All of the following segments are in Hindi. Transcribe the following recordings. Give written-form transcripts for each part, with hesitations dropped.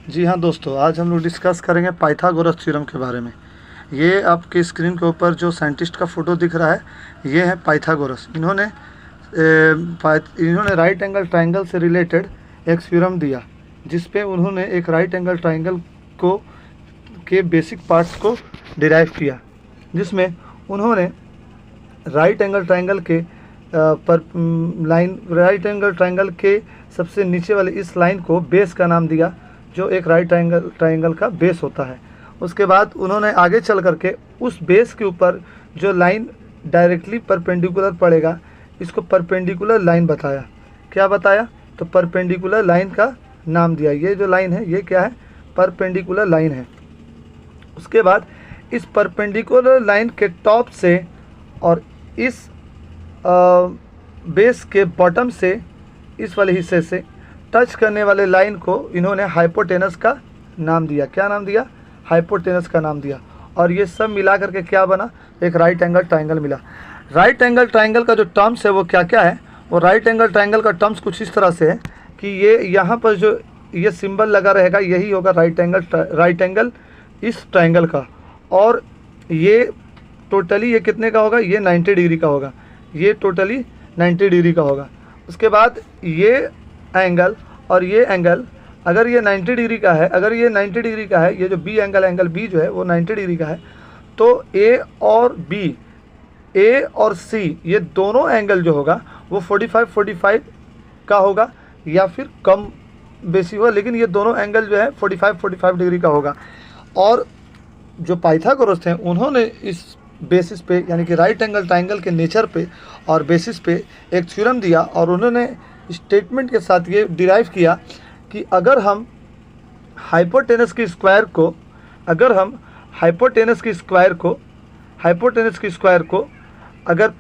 जी हाँ दोस्तों, आज हम लोग डिस्कस करेंगे पाइथागोरस थ्योरम के बारे में। ये आपकी स्क्रीन के ऊपर जो साइंटिस्ट का फ़ोटो दिख रहा है, ये है पाइथागोरस। इन्होंने राइट एंगल ट्रायंगल से रिलेटेड एक थ्योरम दिया, जिस पे उन्होंने एक राइट एंगल ट्रायंगल को के बेसिक पार्ट्स को डिराइव किया, जिसमें उन्होंने राइट एंगल ट्रायंगल के सबसे नीचे वाले इस लाइन को बेस का नाम दिया, जो एक राइट ट्रायंगल का बेस होता है। उसके बाद उन्होंने आगे चल करके उस बेस के ऊपर जो लाइन डायरेक्टली परपेंडिकुलर पड़ेगा, इसको परपेंडिकुलर लाइन बताया। क्या बताया? तो परपेंडिकुलर लाइन का नाम दिया। ये जो लाइन है, ये क्या है? परपेंडिकुलर लाइन है। उसके बाद इस परपेंडिकुलर लाइन के टॉप से और इस बेस के बॉटम से, इस वाले हिस्से से टच करने वाले लाइन को इन्होंने हाइपोटेनस का नाम दिया। क्या नाम दिया? हाइपोटेनस का नाम दिया। और ये सब मिला करके क्या बना? एक राइट एंगल ट्रायंगल मिला। राइट एंगल ट्रायंगल का जो टर्म्स है वो क्या क्या है? वो राइट एंगल ट्रायंगल का टर्म्स कुछ इस तरह से है कि ये यहाँ पर जो ये सिंबल लगा रहेगा, यही होगा राइट एंगल इस ट्रायंगल का। और ये टोटली ये कितने का होगा? ये 90 डिग्री का होगा। ये टोटली 90 डिग्री का होगा। उसके बाद ये एंगल और ये एंगल, अगर ये 90 डिग्री का है, ये जो बी एंगल बी जो है वो 90 डिग्री का है, तो ए और सी ये दोनों एंगल जो होगा वो 45 का होगा, या फिर कम बेसी होगा, लेकिन ये दोनों एंगल जो है 45 डिग्री का होगा। और जो पाइथागोरस थे, उन्होंने इस बेसिस पे, यानी कि राइट एंगल ट्रायंगल के नेचर पे और बेसिस पे एक थ्योरम दिया, और उन्होंने स्टेटमेंट के साथ ये डिराइव किया कि अगर हम हाइपोटेनस की स्क्वायर को अगर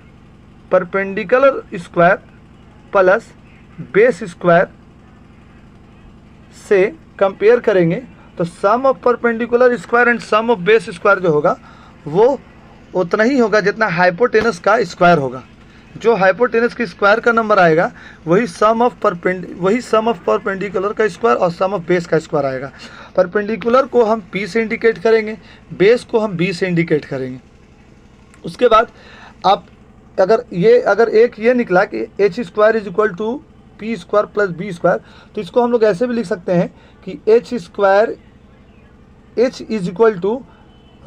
perpendicular square plus base square से कंपेयर करेंगे, तो sum of perpendicular square and sum of base square जो होगा वो उतना ही होगा जितना हाइपोटेनस का स्क्वायर होगा। जो हाइपोटेनस की स्क्वायर का नंबर आएगा वही सम ऑफ परपेंडिकुलर का स्क्वायर और सम ऑफ बेस का स्क्वायर आएगा। परपेंडिकुलर को हम P से इंडिकेट करेंगे, बेस को हम B से इंडिकेट करेंगे। उसके बाद आप अगर एक ये निकला कि H square is equal to P square plus B square, तो इसको हम लोग ऐसे भी लिख सकते हैं कि H is equal to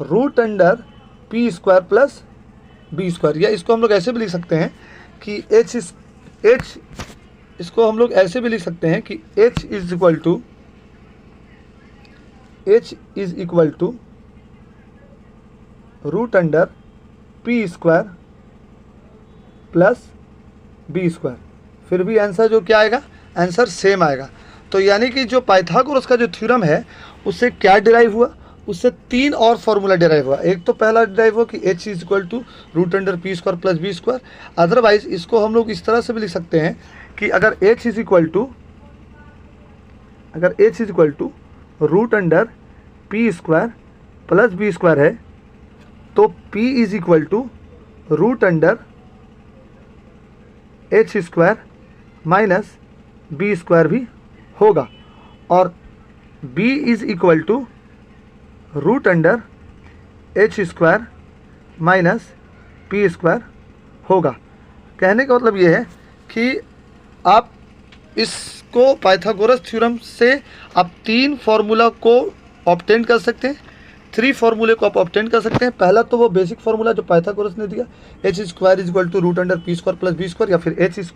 root under P square plus B square. या इसको हम लोग ऐसे भी लिख सकते हैं कि इसको हम लोग ऐसे भी लिख सकते हैं कि h is equal to root under P square plus B square. फिर भी आंसर जो क्या आएगा? आंसर सेम आएगा। तो यानी कि जो पाइथागोरस का जो थ्योरम है, उससे क्या डिराइव हुआ? उससे 3 और फार्मूला डिराइव हुआ। एक तो पहला डिराइव हुआ कि h is equal to root under P square plus B square. Otherwise इसको हम लोग इस तरह से भी लिख सकते हैं कि अगर h is equal to root under P square plus B square है, तो p is equal to root under h square minus B square भी होगा, और b is equal to root under H square minus P square होगा। कहने का मतलब ये है कि आप इसको पाइथागोरस थ्योरम से आप 3 फार्मूला को ऑब्टेन कर सकते हैं, 3 फार्मूले को आप ऑब्टेन कर सकते हैं। पहला तो वो बेसिक फार्मूला जो पाइथागोरस ने दिया, H square is equal to root under P square plus B square, या फिर H is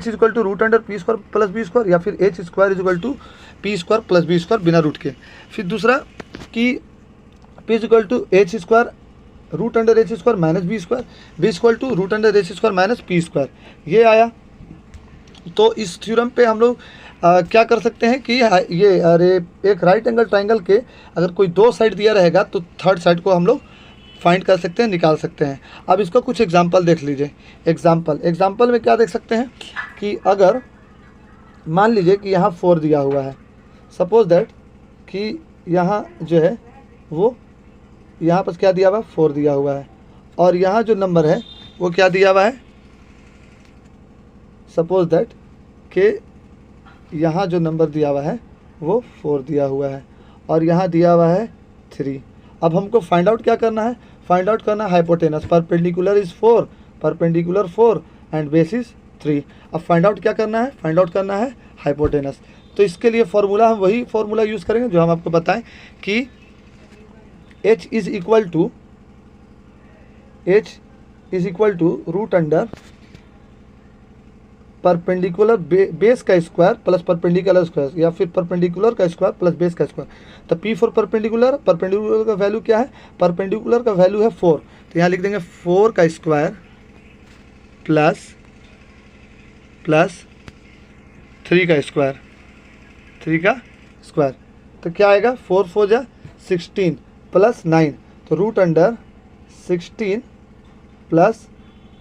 equal to root under P square plus B square, या फिर H square is equal to P square plus B square बिना रूट के। फिर दूसरा कि P is equal to H square root under H square minus B square, B equal to root under H square minus P square, ये आया। तो इस थ्योरम पे हम लोग क्या कर सकते हैं कि एक राइट एंगल ट्रायंगल के अगर कोई 2 साइड दिया रहेगा, तो थर्ड साइड को हम लोग फाइंड कर सकते हैं, निकाल सकते हैं। अब इसका कुछ एग्जांपल देख लीजिए। एग्जांपल में क्या देख सकते हैं कि अगर मान लीजिए कि यहाँ 4 दिया हुआ है, सपोज दैट कि यहाँ जो है वो यहाँ पर क्या दिया हुआ है? 4 दिया हुआ है, और यहाँ जो नंबर है वो क्या दिया हुआ है? सपोज दैट कि यहाँ जो नंबर दिया हुआ है वो 4 दिया हुआ है और यहाँ दिया हुआ है 3। अब हमको फाइंड आउट क्या करना है, फाइंड आउट करना है hypotenuse. Perpendicular is 4, perpendicular 4 and base is 3। अब फाइंड आउट क्या करना है, फाइंड आउट करना है हाइपोटेनस। तो इसके लिए फॉर्मूला हम वही फॉर्मूला यूज़ करेंगे जो हम आपको बताएं कि h is equal to root under perpendicular base का स्क्वायर प्लस परपेंडिकुलर स्क्वायर, या फिर परपेंडिकुलर का स्क्वायर प्लस बेस का स्क्वायर। तो P फॉर परपेंडिकुलर, परपेंडिकुलर का वैल्यू क्या है, परपेंडिकुलर का वैल्यू है 4, तो यहाँ लिख देंगे 4 का स्क्वायर प्लस 3 का स्क्वायर, 3 का स्क्वायर। तो क्या आएगा, 4 4 जा 16 प्लस 9, तो रूट अंडर 16 प्लस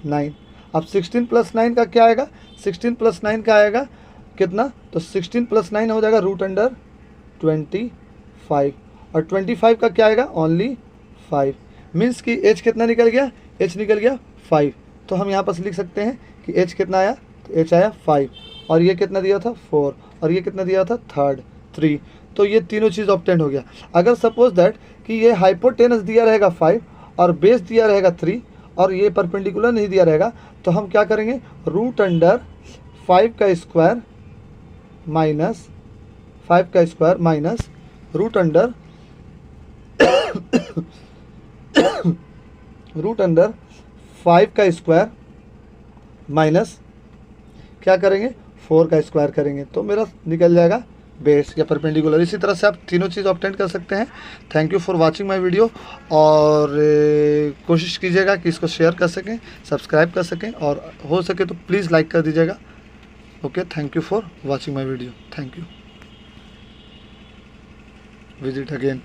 9। अब 16 प्लस 9 का क्या आएगा, 16 प्लस 9 का आएगा कितना, तो 16 प्लस 9 हो जाएगा रूट अंडर 25, और 25 का क्या आएगा, ओनली 5। मीन्स कि h कितना निकल गया, h निकल गया 5। तो हम यहाँ पर लिख सकते हैं कि h कितना आया, तो h आया 5, और ये कितना दिया था 4, और ये कितना दिया था 3। तो ये तीनों चीज़ ऑब्टेन हो गया। अगर सपोज दैट कि ये हाइपोटेनस दिया रहेगा 5 और बेस दिया रहेगा 3 और ये परपेंडिकुलर नहीं दिया रहेगा, तो हम क्या करेंगे, रूट अंडर 5 का स्क्वायर माइनस 5 का square minus root under root under 5 का स्क्वायर माइनस क्या करेंगे, 4 का स्क्वायर करेंगे, तो मेरा निकल जाएगा बेस या परपेंडिकुलर। इसी तरह से आप तीनों चीज़ ऑब्टेन कर सकते हैं। Thank you for watching my video, और कोशिश कीजिएगा कि इसको शेयर कर सकें, सब्सक्राइब कर सकें, और हो सके तो प्लीज़ लाइक कर दीजिएगा। Okay, thank you for watching my video, thank you, visit again.